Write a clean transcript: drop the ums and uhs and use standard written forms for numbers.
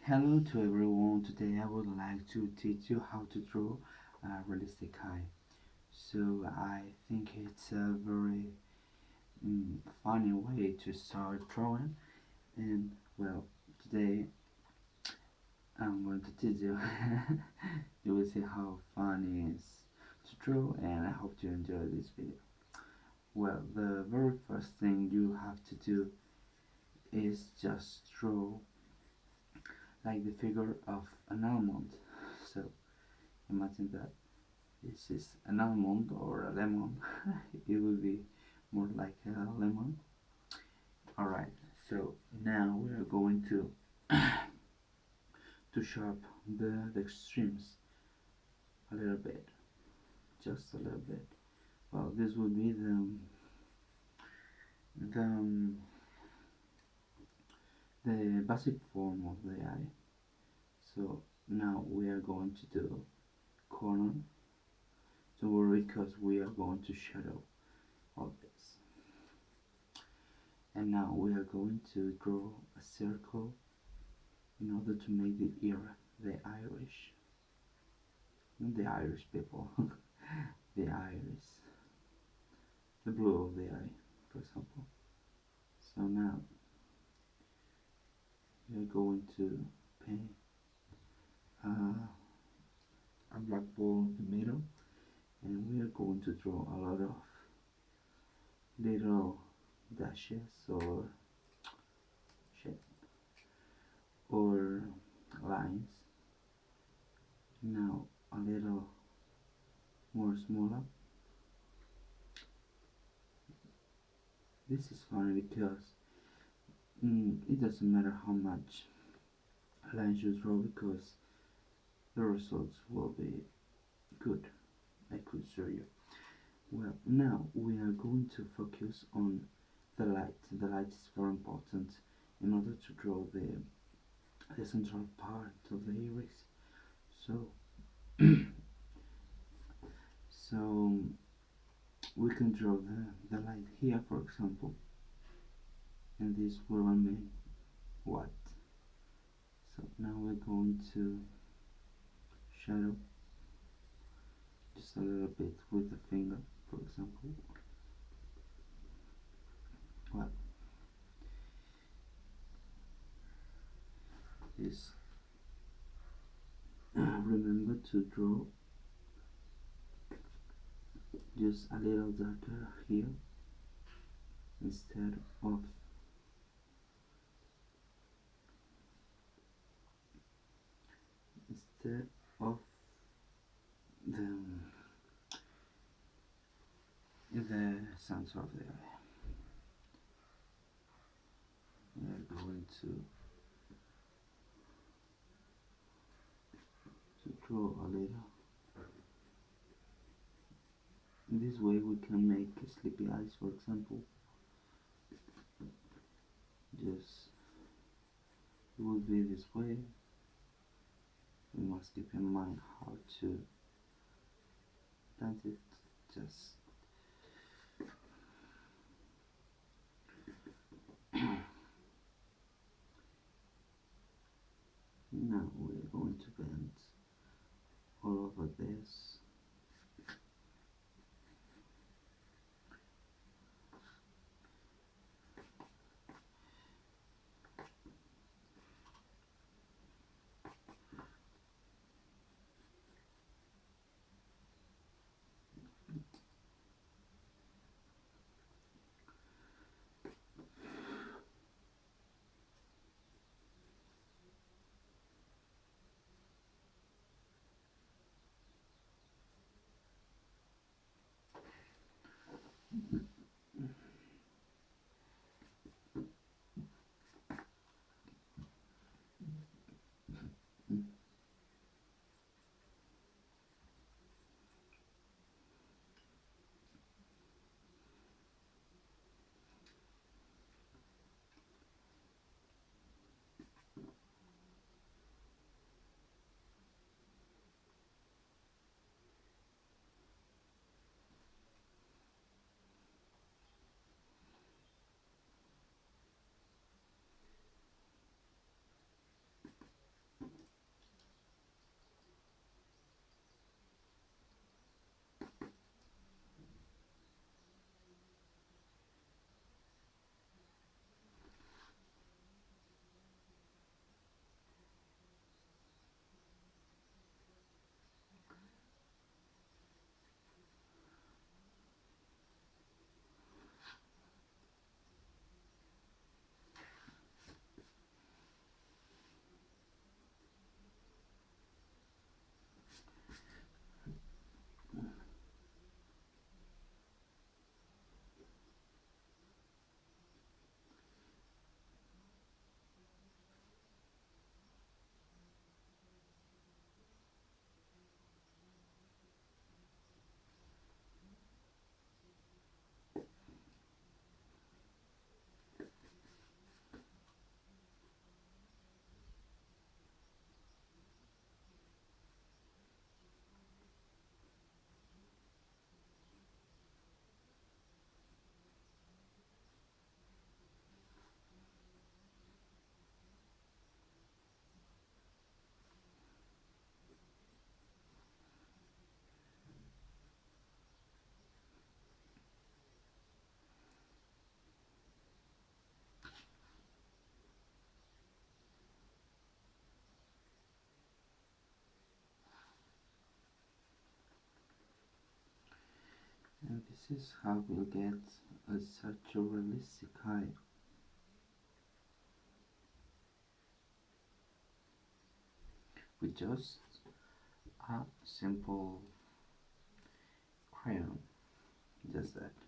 Hello to everyone. Today I would like to teach you how to draw a realistic eye. So I think it's a very funny way to start drawing. And well, today I'm going to teach you. You will see how fun it is to draw, and I hope you enjoy this video. Well, the very first thing you have to do is just draw like the figure of an almond. So imagine that this is an almond or a lemon. It will be more like a lemon. Alright, so now we are going to sharp the extremes a little bit, just a little bit. Well, this would be the the basic form of the eye. So now we are going to do corner. Don't worry, because we are going to shadow all this. And now we are going to draw a circle in order to make the ear, the Irish, not the Irish people, the iris, the blue of the eye, for example. So now we are going to paint a black ball in the middle, and we are going to draw a lot of little dashes or shape or lines. Now a little more smaller. This is funny because it doesn't matter how much lines you draw, because the results will be good. I could show you. Well, now we are going to focus on the light. The light is very important in order to draw the central part of the iris. So, so we can draw the light here, for example, and this will remain white. So now we're going to shadow just a little bit with the finger, for example. Well, is remember to draw just a little darker here instead of instead of the center of the eye. We are going to draw a little. In this way we can make sleepy eyes, for example. Just it will be this way. We must keep in mind how to plant it. Just now we're going to bend all over this. this is how we'll get such a realistic eye with just a simple crayon, just that.